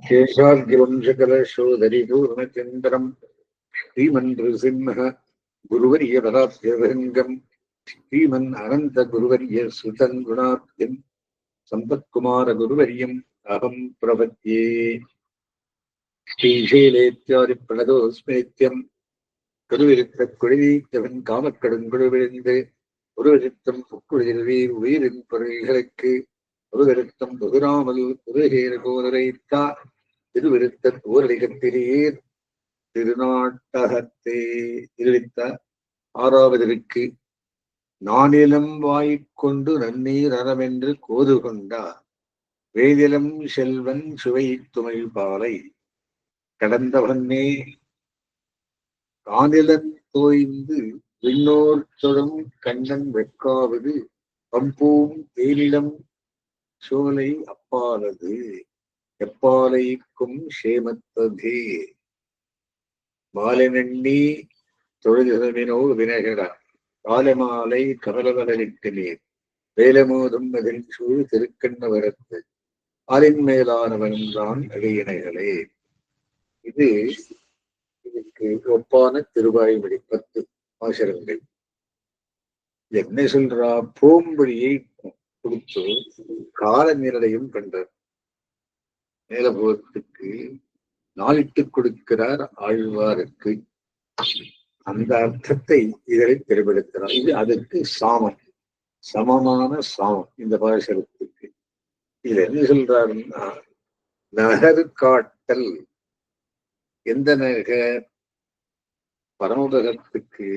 शेषाद्यवंशकलशोधरिपूर्णचन्द्रम् श्रीमन्नृसिंह गुरुवर्यपदाभ्यभृङ्गम् श्रीमन् अनन्तगुरुवर्य सुतम् गुणाब्धिम् सम्पत्कुमारगुरुवर्यम् अहम् प्रपद्ये। श्रीशैलेत्यादिप्रणतोऽस्मेत्यम् கருவிருத்தக் காமக்கடுங்குழுவிழிந்து ஒருவருத்தம் புக்குழில் உயிரின் பொருள்களுக்கு ஒருவருத்தம் புகுராமல் உருகேறு போதரைத்தா திருவிருத்த ஓரடிகத்திலேர் திருநாட்டகத்தே திருவித்த ஆறாவதற்கு நானிலம் வாய்க்கொண்டு நன்னீர் அறமென்று கோது கொண்டார் வேதிலம் செல்வன் சுவை துமை பாலை கடந்தவன்னே காணிலன் தோய்ந்து விண்ணோர் தொழும் கண்ணன் வெட்காவது பம்பூம் தேனிலம் சோலை அப்பாலது எப்பாலைக்கும் சேமத்ததே மாலனண்ணி தொழுதினோ வினகட காலமாலை கமலவலிட்டு நீர் வேலமோதும் அதில் சூழ் திருக்கண்ணவரத்து ஆலின் மேலானவன் தான் அகையினைகளே. இது இதுக்கு ஒப்பான திருவாய்மொழி 10 பாசுரங்கள். என்ன சொல்றா? பூம்பொழியை கொடுத்து கால நிரலையும் கண்டார். மேலபோகத்துக்கு நாளிட்டு கொடுக்கிறார் ஆழ்வாருக்கு. அந்த அர்த்தத்தை இதனை தெரிவிக்கிறார். இது அதற்கு சாமம், சமமான சாமம் இந்த பாசுரத்துக்கு. இது என்ன சொல்றாருன்னா, நகர் காட்டல். எந்த நகர்? பரமபதத்துக்கு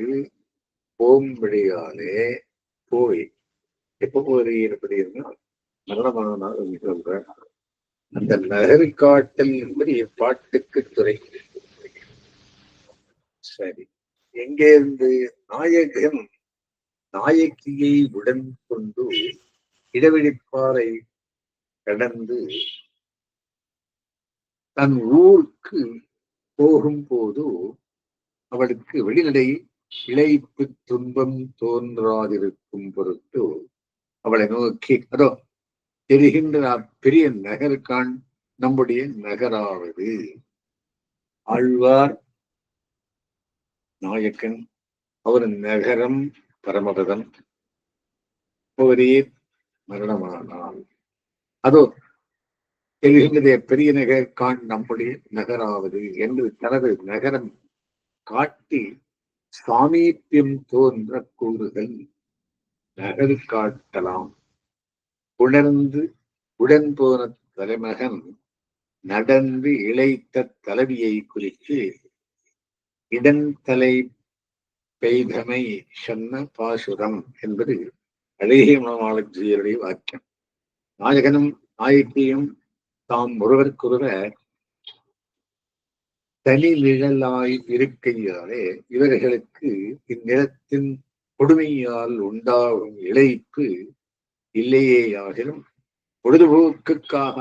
போம்படியாலே போய் எப்ப போறீங்கன்னா மரணமானால் சொல்ற அந்த நகர் காட்டல் என்பது பாட்டுக்கு துறை. சரி, எங்கே இருந்து? நாயகன் நாயக்கியை உடன் கொண்டு இடவெளிப்பாறை கடந்து தன் ஊருக்கு போகும் போது அவளுக்கு வெளிநடை இழைப்பு துன்பம் தோன்றாதிருக்கும் பொருட்டு அவளை நோக்கி, அதோ தெரிகின்ற பெரிய நகருக்கான் நம்முடைய நகராவது. ஆழ்வார் நாயக்கன், அவர் நகரம் பரமபதம். ஒரே மரணமானால் அதோ தெரிகின்றதே பெரிய நகர்கான் நம்முடைய நகராவது என்று தனது நகரம் காட்டி சாமீபியம் தோன்ற கூறுகள் நகர் காட்டலாம். உணர்ந்து உடன் போன தலைமகன் நடந்து இழைத்த தலைவியை குறித்து இடந்தலை பெய்தமை சொன்ன பாசுரம் என்பது அழகிய மனமாளஜியருடைய வாக்கியம். நாயகனும் நாயக்கியும் தாம் ஒருவருக்கொருவர் தனி நிழலாய் இருக்கையாலே இவர்களுக்கு இந்நிலத்தின் கொடுமையால் உண்டாகும் இழைப்பு இல்லையேயாகிலும் பொழுதுபோக்குக்காக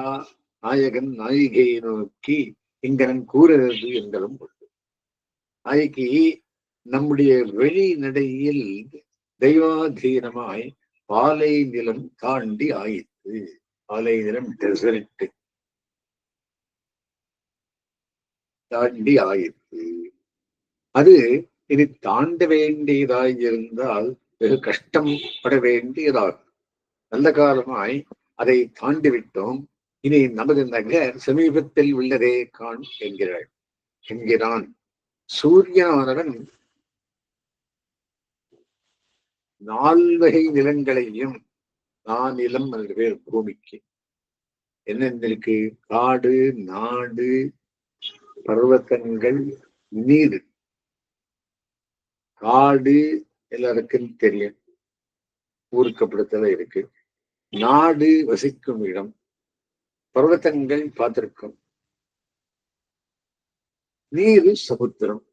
நாயகன் நாயிகையை நோக்கி இங்கனன் கூறுகிறது என்றும் உண்டு. நாயகி நம்முடைய வெளிநடையில் தெய்வாதீனமாய் பாலை நிலம் தாண்டி ஆயிற்று. பாலை நிலம் டெசர்ட் தாண்டி ஆயிற்று. அது இனி தாண்ட வேண்டியதாய் இருந்தால் வெகு கஷ்டம் பட வேண்டியதாகும். நல்ல காலமாய் அதை தாண்டி விட்டோம். இனி நமது நகர் சமீபத்தில் உள்ளதே காண் என்கிறான். சூரியனானவன் 4 வகை நிலங்களையும், நானிலம் என்ற பேர் பூமிக்கு என்னென்னிருக்கு? காடு, நாடு, பர்வதங்கள், நீர். காடு எல்லாருக்கும் தெரியும், ஊருக்கப்படுத்தல இருக்கு. நாடு வசிக்கும் இடம், பர்வதங்கள் பார்த்திருக்கும், நீர் சமுத்திரம்.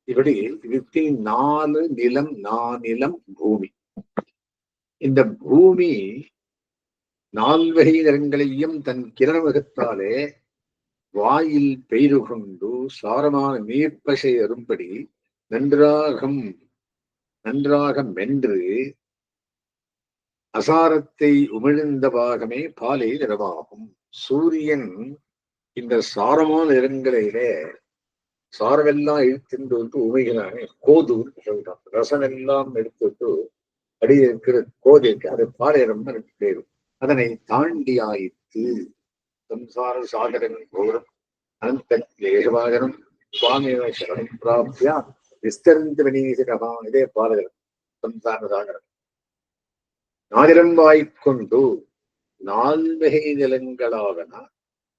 இப்படி இதுக்கு 4 நிலம், நானிலம், பூமி. இந்த பூமி 4 வகை நிலங்களையும் தன் கிரணமுகத்தாலே வாயில் பெய்து கொண்டு சாரமான நீர்ப்பசை அரும்படி நன்றாக மென்று அசாரத்தை உமிழ்ந்த பாகமே பாலை நிறமாகும். சூரியன் இந்த சாரமான நிறங்களிலே சாரமெல்லாம் இழுத்துட்டு வந்து உமைகளான கோதுன்னு சொல்றான். ரசம் எல்லாம் எடுத்துட்டு அடி இருக்கிற கோது இருக்கு, அது பாலையரம்னு எனக்கு பேரு. அதனை தாண்டி ஆயிற்று சம்சார சாகரன் கோரம் அனந்த கிளேசவாகரம் சுவாமிய சரணம் பிராப்தியா விஸ்தரிந்து வினீசிரகா. இதே பாலகரம் சம்சார சாகரம். நாதிரம் வாய்க்கொண்டு நால்வகை நிலங்களாவன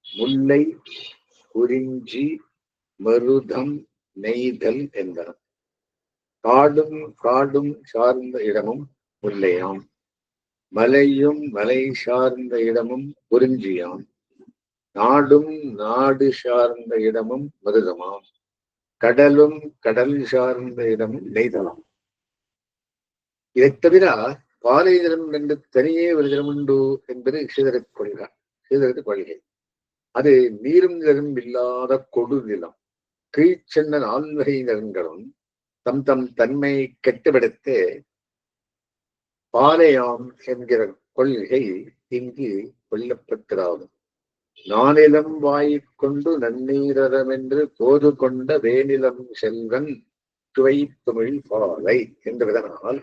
முல்லை குறிஞ்சி மருதம் நெய்தல் என்பன. காடும் காடும் சார்ந்த இடமும் முல்லையாம், மலையும் மலை சார்ந்த இடமும் குறிஞ்சியாம், நாடும் நாடு சார்ந்த இடமும் மருதமாம், கடலும் கடல் சார்ந்த இடமும் நெய்தலாம். இதை தவிர பாலை நிலம் என்று தனியே ஒரு நிலம் உண்டு என்பது சீதரத் கொள்கை. சீதரத்து கொள்கை அது நீரும் நிலம் இல்லாத கொடு நிலம். கீழ்ச்சென்ன நால்வகை நிலங்களும் தம் தம் தன்மை கெட்டுவிடத்தே பாலையாம் என்கிற கொள்கை இங்கு கொள்ளப்பட்டிராகும். நானிலம் வாய்க்கொண்டு நன்னீரமென்று போது கொண்ட வேநிலம் செல்வன் சுவை தமிழ் பாலை என்பதனால்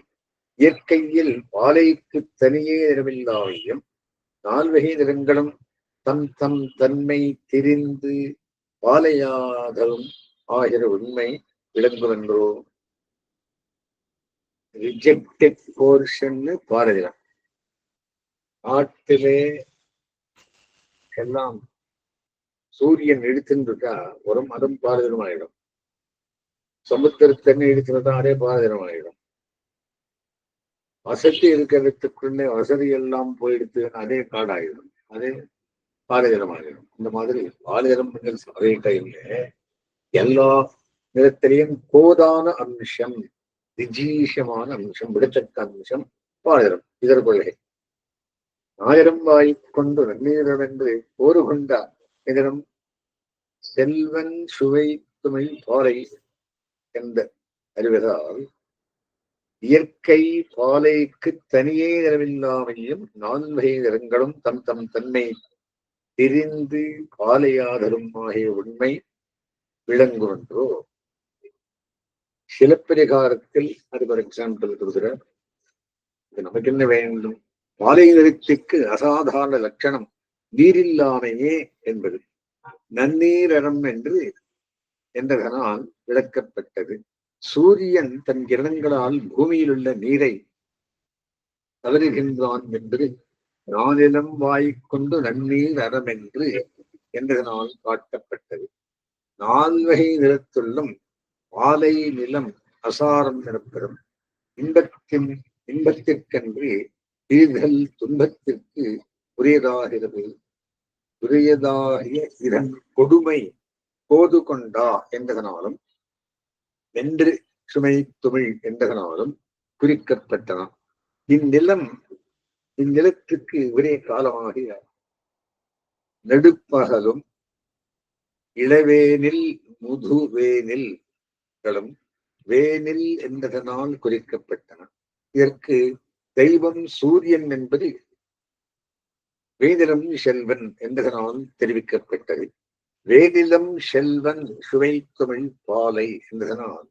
இயற்கையில் பாலைக்கு தனியே நிறமில்லாமையும் நால்வகை நிறங்களும் தம் தம் தன்மை திரிந்து பாலையாதலும் ஆகிற உண்மை விளங்குமென்றோ. Rejected portion பாரதிதான். ஆற்றிலே எல்லாம் சூரியன் இழுத்துட்டா ஒரு மதம் பாரதினம் ஆயிடும். சமுத்திரத்தண்ணி இழுத்துட்டா அதே பாரதினம் ஆயிடும். வசதி இருக்கிறதுக்குள்ளே வசதி எல்லாம் போயிடுத்து அதே காடாயிடும், அதே பாலைநிலம் ஆகிடும். இந்த மாதிரி பாலைநிலம் அதே டைம்ல எல்லா நிலத்திலையும் கோதான அம்சம், விஜீஷமான அம்சம், விடத்தக்க அம்சம் பாலைநிலம். இதர் கொள்கை. ஆயிரம் வாய்க்கொண்டு நன்னீரம் என்று போரு கொண்ட இதனம் செல்வன் சுவை துமை பாலை என்ற அறிவதால் இயற்கை பாலைக்கு தனியே நிறமில்லாமையும் நான்வகை நிறங்களும் தம் தம் தன்மை திரிந்து பாலையாதலும் ஆகிய உண்மை விளங்குகின்றோ. சிலப்பதிகாரத்தில் அது ஒரு எக்ஸாம்பிள் கொடுக்கிறார். இது நமக்கு என்ன வேண்டும்? பாலை நிறத்திற்கு அசாதாரண லட்சணம் நீரில்லாமையே என்பது நன்னீரம் என்று என்றதனால் விளக்கப்பட்டது. சூரியன் தன் கிரணங்களால் பூமியில் உள்ள நீரை தவறுகின்றான் என்று நானிலம் வாய்க்கொண்டு நன்னீர் அறம் என்று என்றதனால் காட்டப்பட்டது. நால்வகை நிலத்துள்ளும் பாலை நிலம் அசாரம் எனப்பெறும். இன்பத்திற்கன்று தீர்தல் துன்பத்திற்கு உரியதாகிறது. உரியதாகிய இதன் கொடுமை போது கொண்டா என்றதனாலும் வென்று சுமை துமிழ் என்றதனாலும் குறிக்கப்பட்டன. இந்நிலத்துக்கு ஒரே காலமாகிய நடுப்பகலும் இளவேனில் முதுவேனில்களும் வேனில் என்பதனால் குறிக்கப்பட்டன. இதற்கு தெய்வம் சூரியன் என்பது வேனிலம் செல்வன் என்பதனால் தெரிவிக்கப்பட்டது. வேனிலம் செல்வன் சுவை தமிழ் பாலை என்பதனால்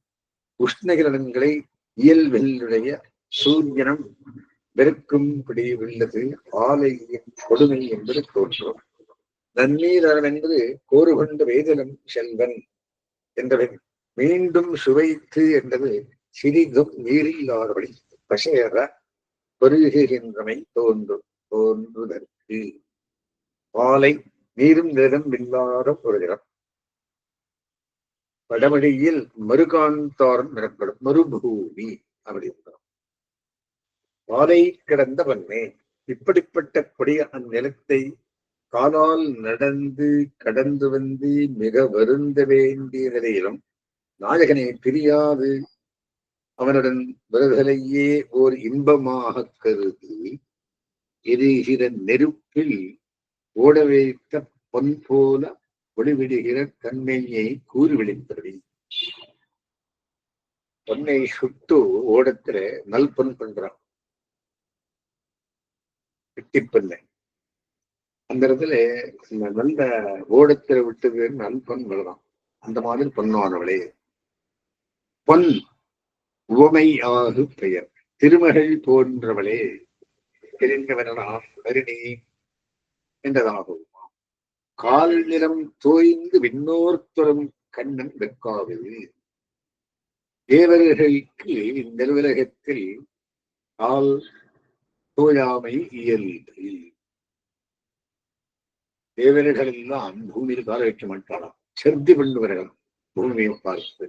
உஷ்ணகிரணங்களை இயல்பினுடைய சூரியனம் வெறுக்கும்படி உள்ளது பாலையின் கொடுமை என்பது தோன்றும். நன்னீர் அறம் என்பது கோறு கொண்ட வேதிலம் செல்வன் என்றவன் மீண்டும் சுவைத்து என்பது சிறிதும் நீரில்லாதபடி பசையற பெருகுகின்றமை தோன்றுதற்கு. பாலை நீரும் நிலம் இல்லாத ஒரு நிலம். வடமொழியில் மறுகாந்தாரம் எனப்படும் மறுபூமி அப்படின்றார். பாலை கிடந்த வன்மே. இப்படிப்பட்ட கொடிய அந்நிலத்தை காலால் நடந்து கடந்து வந்து மிக வருந்த வேண்டிய நிலையிலும் நாயகனை பிரியாது அவனுடன் வருதலையே ஓர் இன்பமாக கருதி எரிகிற நெருப்பில் ஓட வைத்த பொன் போல ஒளிவிடுகிற தன்மையை கூறி விழித்தது. பொன்னை சுட்டு ஓடத்துல நல் பொன் பண்றான், வெட்டிப்பண்ணை. அந்த இடத்துல இந்த நல்ல ஓடத்துல விட்டது நல்பொன் விழலாம். அந்த மாதிரி பொன்னானவளே. பொன் உவமை ஆகு பெயர் திருமகள் போன்றவளே தெரிந்தவனாம் வருணி என்றதாகும். கால் நிலம் தோய்ந்து விண்ணோர்த்தொரும் கண்ணன் வெக்காவது. தேவர்களுக்கு இந்த உலகத்தில் கால் தோயாமை இயல்பு. தேவர்கள் எல்லாம் பூமியில் கால வைக்க மாட்டாராம், செருதி பண்ணுவார்கள் பூமியை பார்த்து.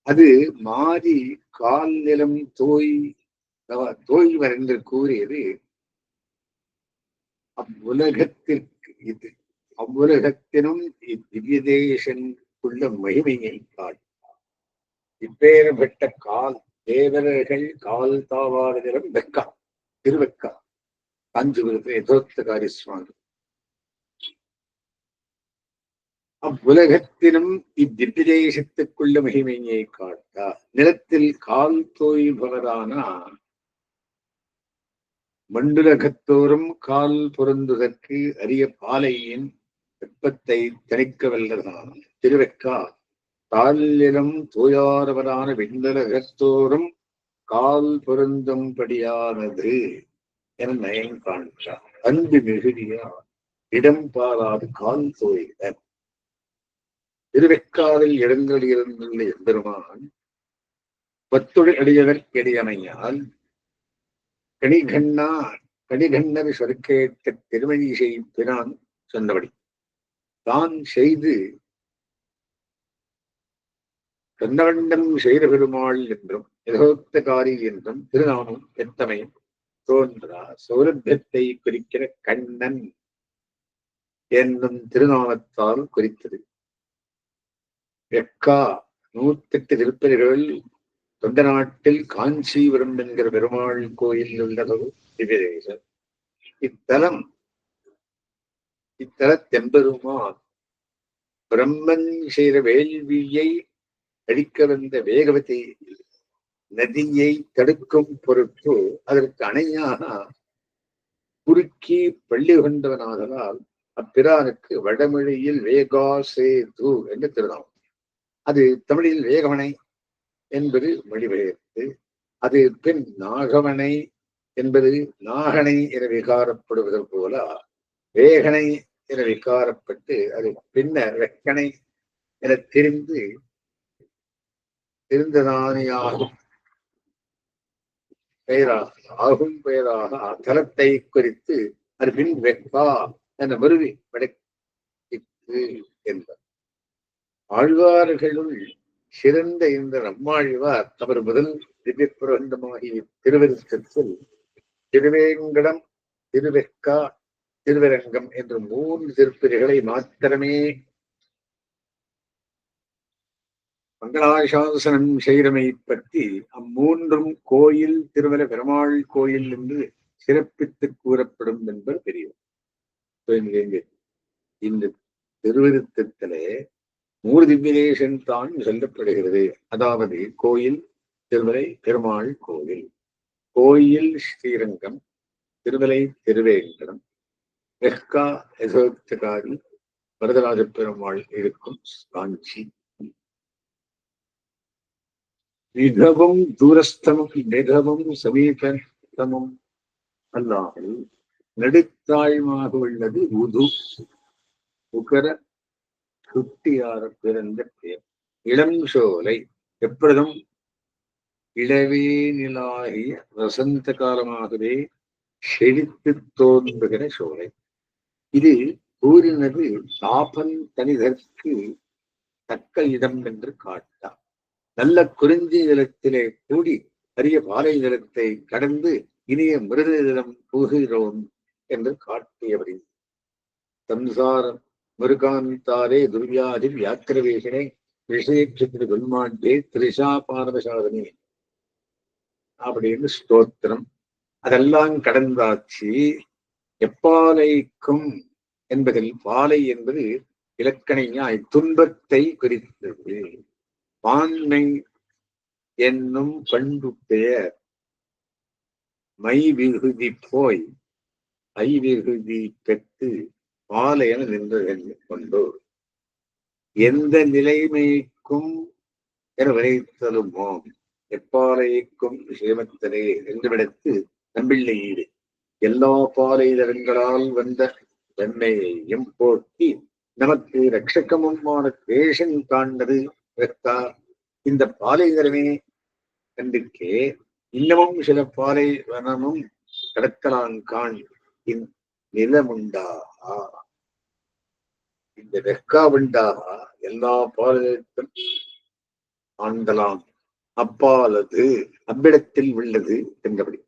அது மாறி கால் நிலம் தோய்வர் என்று கூறியது அவ்வுலகத்திற்கு இது அவ்வுலகத்தினும் இத்திவ்ய தேசனுக்குள்ள மகிமையை காட்டார். இப்பேற்பட்ட கால் தேவர்கள் கால் தாவாடுதலும் வெக்கா திருவெக்கா காஞ்சிபுரத்தில் யதோக்தகாரி சுவாமி. அவ்வுலகத்தினும் இத்திவ்ய தேசத்துக்குள்ள மகிமையை காட்டார். நிலத்தில் கால் தோய்பவரான மண்டுலகத்தோறும் கால் பொருந்துதற்கு அரிய பாலையின் வெப்பத்தை தணிக்க வல்லதான திருவெக்கா காலிலும் தோயாரவரான விண்ணுலகத்தோறும் கால் பொருந்தும்படியானது என நயம் காண்கிறார். அன்பு மிகுதியா இடம் பாராது கால் தோய்க. திருவெக்காவில் இடங்கள் இருந்துள்ள எம்பெருமான் பத்துடை அடியவர்க்கெடியமையால் கணிகண்ணர் சொற்கேட்ட திருமணி செய்கிறான் சொன்னபடி தான் செய்து கண்ணவண்டம் செய்த பெருமாள் என்றும் யதோக்தகாரி என்றும் திருநாமம் எத்தமை தோன்றா சௌரபியத்தை குறிக்கிற கண்ணன் என்னும் திருநாமத்தால் குறித்தது. வெக்கா 108 திருப்பதிகள் தொண்ட நாட்டில் காஞ்சிபுரம் என்கிற பெருமாள் கோயில் உள்ளதொரு திவ்யதேசம். இத்தலத்தெம்பெருமான் பிரம்மன் செய்த வேள்வியை அழிக்க வந்த வேகவதி நதியை தடுக்கும் பொருட்டு அதற்கு அணையாக குறுக்கி பள்ளி கொண்டவனாதலால் அப்பிரானுக்கு வடமொழியில் வேகா சேது என்று திருநாமம். அது தமிழில் வேகவனை என்பது மொழிபெயர்த்து, அது பின் நாகவனை என்பது நாகனை என விகாரப்படுவது போல வேகனை என விகாரப்பட்டு அது பின்னர் வெக்கனை என தெரிந்ததானியாகும் பெயராகும் பெயராக தலத்தை குறித்து அது பின் வெக்கா என மருவி படைத்து என்பர். ஆழ்வார்களுள் சிறந்த இந்த நம்மாழ்வார் அவர் முதல் திவ்ய பிரபந்தமாகிய திருவருத்தத்தில் திருவேங்கடம், திருவெக்கா, திருவரங்கம் என்ற 3 திருப்பதிகளை மாத்திரமே மங்களாசாசனம் செய்தமை பற்றி அம்மூன்றும் கோயில் திருமல பெருமாள் கோயில் என்று சிறப்பித்து கூறப்படும் என்பது தெரியும். இந்த திருவிருத்தத்திலே 3 திவ்யதேசம் தான் சொல்லப்படுகிறது. அதாவது கோயில் திருமலை பெருமாள் கோயில், கோயில் ஸ்ரீரங்கம், திருமலை திருவேங்கடம், வெக்கா யதோக்தகாரி வரதராஜ பெருமாள் இருக்கும் காஞ்சி. மிகவும் தூரஸ்தமும் மிகவும் சமீபத்தமும் அல்லாமல் நடுத்தாழ்மாக உள்ளது உது உகர குட்டியார பிறந்த பெயர். இளம் சோலை எப்பொழுதும் இளவே நிலாகிய வசந்த காலமாகவே செழித்து தோன்றுகிற சோலை. இது கூறினது தாபன் தனிதற்கு தக்க இடம் என்று காட்டார். நல்ல குறிஞ்சி நிலத்திலே கூடி அரிய பாலை நிலத்தை கடந்து இனிய மிருத நிலம் புகுகிறோம் என்று காட்டியபடி சம்சாரம் முருகாந்தாரே துர்வியாதி வியாக்கிரவேஷனே விஷயக்ஷத்திர குன்மாண்டே திரிஷா பாரதசாதனே அப்படின்னு ஸ்தோத்திரம். அதெல்லாம் கடந்தாச்சு. எப்பாலைக்கும் என்பதில் பாலை என்பது இலக்கணையாய் துன்பத்தை குறித்தது. பான்மை என்னும் பண்பு பெயர் மை விகுதி போய் ஐவிகுதி பெற்று பாலையன நின்று கொண்டோர் எந்த நிலைமைக்கும் என விளைத்தலுமாம் எப்பாலைக்கும் சேமத்தனே என்றுவிடத்து நம்பிள்ளை ஈடு எல்லா பாலைதரங்களால் வந்த தன்மையையும் போக்கி நமக்கு ரட்சகமுமான தேசம் காண்பது இந்த பாலைதரமே கண்டிருக்கே இன்னமும் சில பாலை வனமும் கடத்தலான் நிலமுண்டாகா இந்த வெக்காவுண்டாக எல்லா பாலைக்கும் ஆண்டலாம் அப்பாலது அவ்விடத்தில் உள்ளது என்றபடி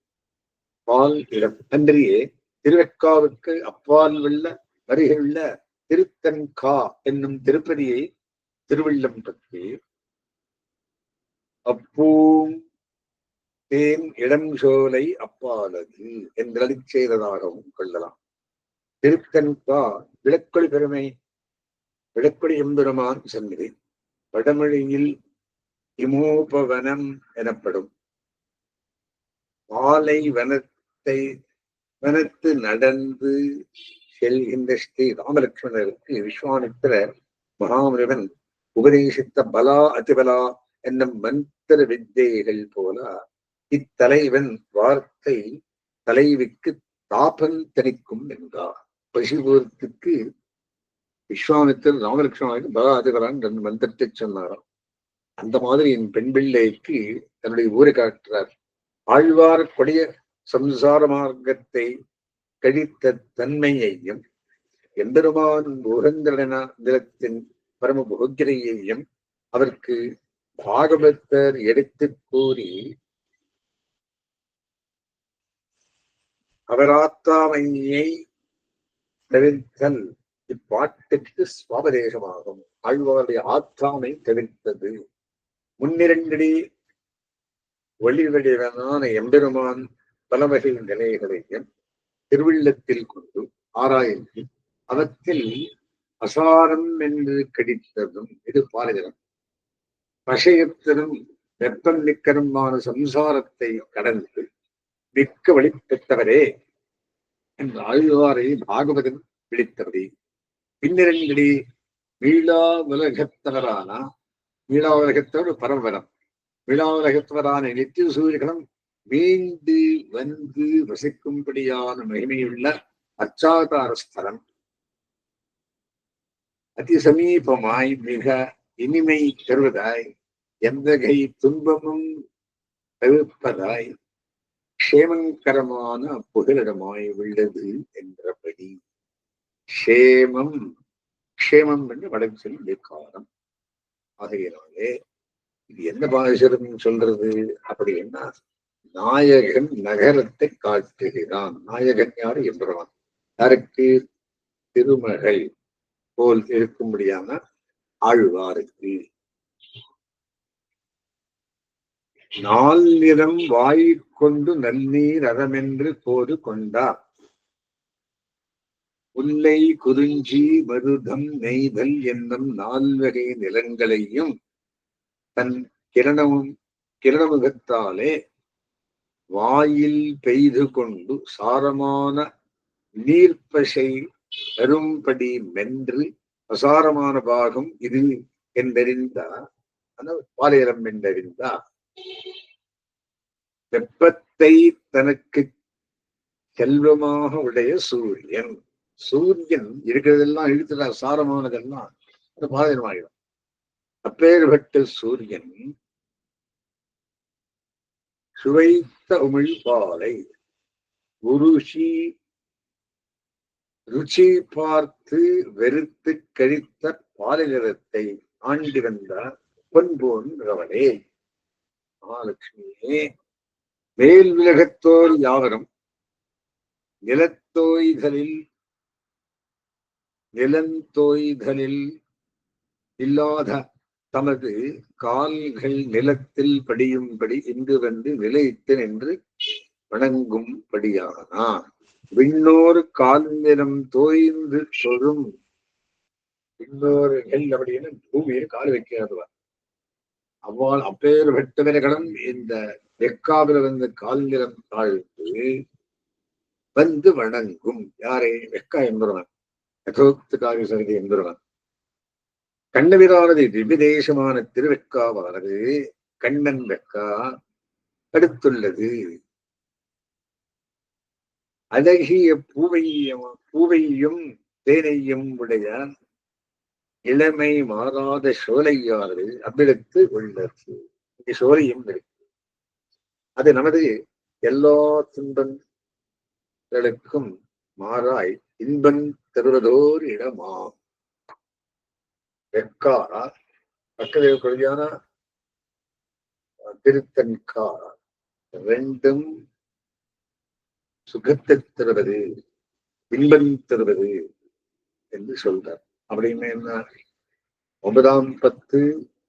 பால் இடம் அன்றையே திருவெக்காவுக்கு அப்பால் உள்ள வருகின்ற திருத்தன்கா என்னும் திருப்பதியை திருவள்ளம் பற்றி அப்பூம் தேன் இடம் சோலை அப்பாலது என்றழி செய்ததாகவும் கொள்ளலாம். திருத்தன்கா விளக்கொளி பெருமை விளக்கொளி எம்பெருமான் சந்நிதி வடமொழியில் இமோபவனம் எனப்படும் பாலை வனத்து நடந்து செல்கின்ற ஸ்ரீ ராமலட்சுமணருக்கு விஸ்வாமித்திரர் மகாமுனிவன் உபதேசித்த பலா அதிபலா என்னும் மந்திர வித்தைகள் போல இத்தலைவன் வார்த்தை தலைவிக்கு தாபம் தணிக்கும் என்றார். பசிபூரத்துக்கு விஸ்வாமித்திரர் ராமலட்சுமணனுக்கு பலா அதிபலான் ரெண்டு மந்திரத்தை சொன்னாராம். அந்த மாதிரி என் பெண் பிள்ளைக்கு தன்னுடைய ஊரை காட்டுறார். ஆழ்வார் கொடிய சம்சார மார்க்கத்தை கழித்த தன்மையையும் எம்பெருமான் உகந்தனத்தின் பரம போக்கிரையையும் அவருக்கு பாகவதர் எடுத்து கூறி அவராத்தாமையை தவிர்த்தல் இப்பாட்டுக்கு சுவாபதேசமாகும். ஆழ்வாருடைய ஆத்தாமை தவிர்த்தது முன்னிரண்டடி ஒளிவடிவனான எம்பெருமான் பலவகை நிலைகளையும் திருவிள்ளத்தில் கொண்டு ஆராய்ந்து அவற்றில் அசாரம் என்று கடித்ததும் இது பாரதிரம் பசையத்ததும் வெப்பம் மிக்கருமான சம்சாரத்தை கடந்து மிக்க வழி பெற்றவரே என்ற ஆழ்வாரை பாகவதன் பிடித்தவரே பின்னிரண்டடி மீளா உலகத்தவரான மீளா உலகத்தவர் பரம்பரம் விழாவுலகத்தவரான நித்திய சூரியகளும் மீண்டு வந்து வசிக்கும்படியான மகிமையுள்ள அச்சாதார ஸ்தலம் அதிசமீபமாய் மிக இனிமை தருவதாய் எந்தகை துன்பமும் தவிர்ப்பதாய் க்ஷேமங்கரமான புகலிடமாய் உள்ளது என்றபடி க்ஷேமம் க்ஷேமம் என்று வடக்கு சொல்லும் விகாரம் ஆகையினாலே இது என்ன பாசுரம் சொல்றது அப்படின்னா நாயகன் நகரத்தை காட்டுகிறான். நாயகன் யாரு எம்பெருமான். யாருக்கு? திருமகள் போல் இருக்கும்படியான ஆழ்வாருக்கு. நாள் நிறம் வாய்க்கொண்டு நன்னீர் அறமென்று போது கொண்டார் முல்லை குறிஞ்சி மருதம் நெய்தல் என்னும் 4 வகை நிலங்களையும் தன் கிரணமுகத்தாலே வாயில் பெய்து கொண்டு சாரமான நீர்ப்பசை வரும்படி மென்று அசாரமான பாகம் இது என்றறிந்தா பாலையரம் என்றறிந்தா வெப்பத்தை தனக்கு செல்வமாக உடைய சூரியன் இருக்கிறதெல்லாம் இழுத்துட்டா சாரமானதெல்லாம் அது பாலையரமாகிடும். அப்பேற்பட்ட சூரியன் சுவைத்த உமிழ் பாலை ருச்சி பார்த்து வெறுத்து கழித்த பாலை நிறத்தை ஆண்டு வந்த பொன்போன் ரவனே மகாலட்சுமியே மேல் உலகத்தோர் யாவரும் நிலந்தோய்தலில் இல்லாத தமது கால்கள் நிலத்தில் படியும்படி இங்கு வந்து நிலைத்து நின்று வணங்கும்படியானார். விண்ணோர் கால் நிலம் தோய்ந்து சொரும் விண்ணோர்கள் அப்படின்னு பூமியில் கால் வைக்காதுவார். அவ்வாறு அப்பேற்பட்டவர்களும் இந்த வெக்காவில் வந்து கால் நிலம் தாழ்த்து வந்து வணங்கும். யாரை? வெக்கா என்பவன், யதோக்தகாரி சகிதி என்பவன். கண்ணவிரானது திவ்யதேசமான திருவெக்காவானது கண்ணன் வெக்கா அடுத்துள்ளது. அழகிய பூவையும் தேனையும் உடைய இளமை மாறாத சோலையானது அவ்விடத்து உள்ளது. இங்கே சோலையும் இருக்கு. அது நமது எல்லா துன்பங்களுக்கும் மாறாய் இன்பம் தருவதோர் இடமா. வெக்கா பக்கத்தில் கொள்கையான திருத்தன்கா ரெண்டும் சுகத்தை தருவது, இன்பம் தருவது என்று சொல்றார். அப்படின்னு என்ன? 9ஆம் 10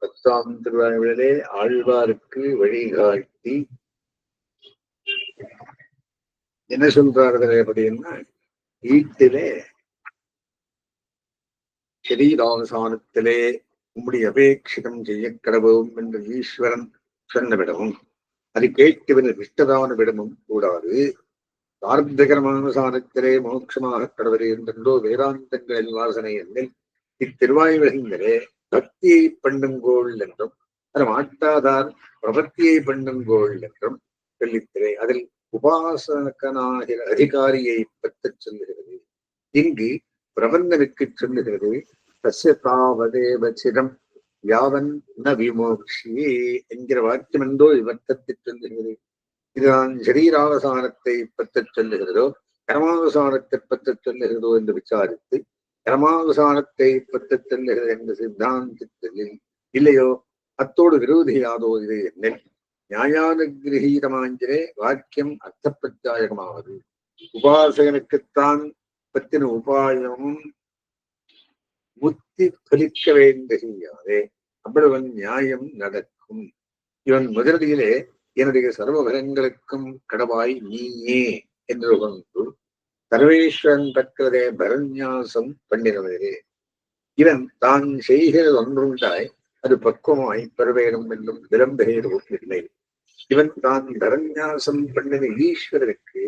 10ஆம் திருவிழாவிலே ஆழ்வாருக்கு வழிகாட்டி என்ன சொல்றார்கள் அப்படின்னா, வீட்டிலே சரீராவசானத்திலே உம்முடைய அபேட்சிதம் செய்ய கடவும் என்று ஈஸ்வரன் சொன்னவிடமும் அது கேட்கவில்லை இஷ்டதான விடமும் கூடாது. சார்த்தகரமான சாணத்திலே மோட்சமாக கடவுளே என்றோ வேதாந்தங்களின் வாசனை என்னில் இத்திருவாயுகளே பக்தியை பண்ணுங்கோள் என்றும் அது மாட்டாதார் பிரபத்தியை பண்ணுங்கோள் என்றும் சொல்லித்திரே. அதில் உபாசகனாகிற அதிகாரியை பற்றி சொல்லுகிறது. இங்கு பிரபந்தனுக்கு சொல்லுகிறது தஸ்ய தாவதேவ சிரம் யாவன் ந விமோக்ஷியே என்கிற வாக்கியம் என்றோ இவர்த்தத்தை சொல்லுகிறது. இதுதான் சரீராவசானத்தை பற்றி சொல்லுகிறதோ கர்மாவசானத்தை பற்றி சொல்லுகிறதோ என்று விசாரித்து கர்மாவசானத்தை பற்றி சொல்லுகிறது என்ற சித்தாந்தத்தில் இல்லையோ அத்தோடு விரோதியாதோ இது என்னில் நியாயானுகிரகீதமாஞ்சிரே வாக்கியம் அர்த்தப்பிரச்சாயகமாவது. உபாசகனுக்குத்தான் பற்றின உபாயமும் முத்தி பலிக்க வேண்டியாதே அவ்வளவன் நியாயம் நடக்கும். இவன் முதலிலே என்னுடைய சர்வபலங்களுக்கும் கடவாய் நீயே என்று கொண்டு சர்வேஸ்வரன் தக்கிறதே பரநியாசம் பண்ணினவரே. இவன் தான் செய்கிறது ஒன்றுண்டாய் அது பக்குவமாய் பெறவேணும் என்னும் விளம்பெயரும் இல்லை. இவன் தான் பரநியாசம் பண்ணின ஈஸ்வரனுக்கு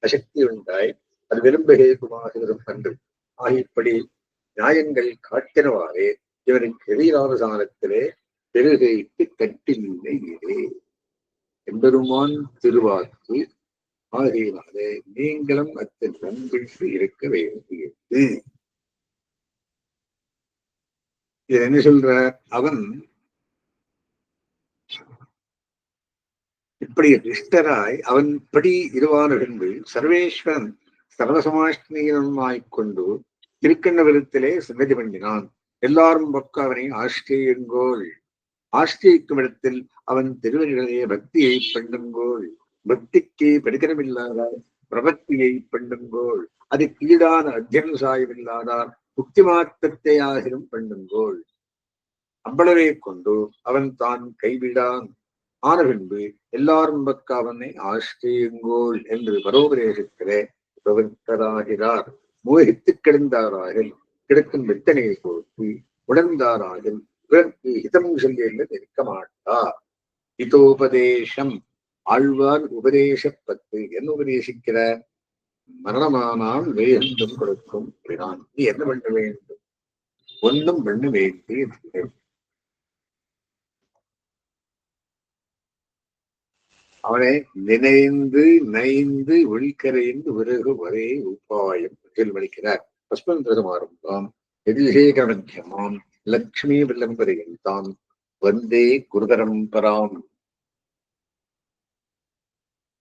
அசக்தி உண்டாய் அது விளம்பெயருமாகிறது அன்று ஆகிப்படி நியாயங்கள் காட்டினவாறே இவனுக்கு எதிராவசானத்திலே பெருகைக்கு கட்டில்லை எம்பெருமான் திருவாக்கு. ஆகையினாலே நீங்களும் அத்தன் நம்பிக்கை இருக்க வேண்டியது. இது என்ன சொல்ற? அவன் இப்படி இஷ்டராய் அவன் படி இருவான பின்பு சர்வேஸ்வரன் சர்வசமாஷ்டீனமாய்க்கொண்டு திருக்கண்ண விருத்திலே சங்கதி பண்ணினான். எல்லாரும் பக்க அவனை ஆஷ்டேயங்கோள். ஆஷ்டிக்கும் இடத்தில் அவன் திருவடிகளே பக்தியை பண்ணுங்கோள். பக்திக்கு படிக்கணமில்லாதார் பிரபத்தியை பண்ணுங்கோள். அது கீழான அத்தியன சாயமில்லாதார் முக்தி மாற்றத்தை ஆகிரும் பண்ணுங்கோள். அவ்வளவே கொண்டு அவன் தான் கைவிடான். ஆன பின்பு எல்லாரும் பக்க அவனை ஆஷ்டியுங்கோள் என்று பரோபதேசத்திலே பிரவர்த்தராகிறார். மோகித்து கிடந்தாராகில் கிடக்கும் வெத்தனையை கொடுத்து உடந்தாராகில் பிறர்க்கு ஹிதம் சொல்லி நிற்க மாட்டார். இதோபதேசம் ஆழ்வார் உபதேசப்பத்து என்ன உபதேசிக்கிற? மரணமானால் வேந்தம் கொடுக்கும் பிரான். நீ என்ன பண்ண வேண்டும்? ஒன்றும் பண்ண வேண்டியதில்லை. அவனை நினைந்து நைந்து உள்கரைந்து விறகு ஒரே உபாயம் வலிக்கிறார். பஸ்மந்தமாரம்பாம் எதிசேகரமத்தியமாம் லக்ஷ்மி விளம்பரையில் தான் வந்தே குருதரம்பராம்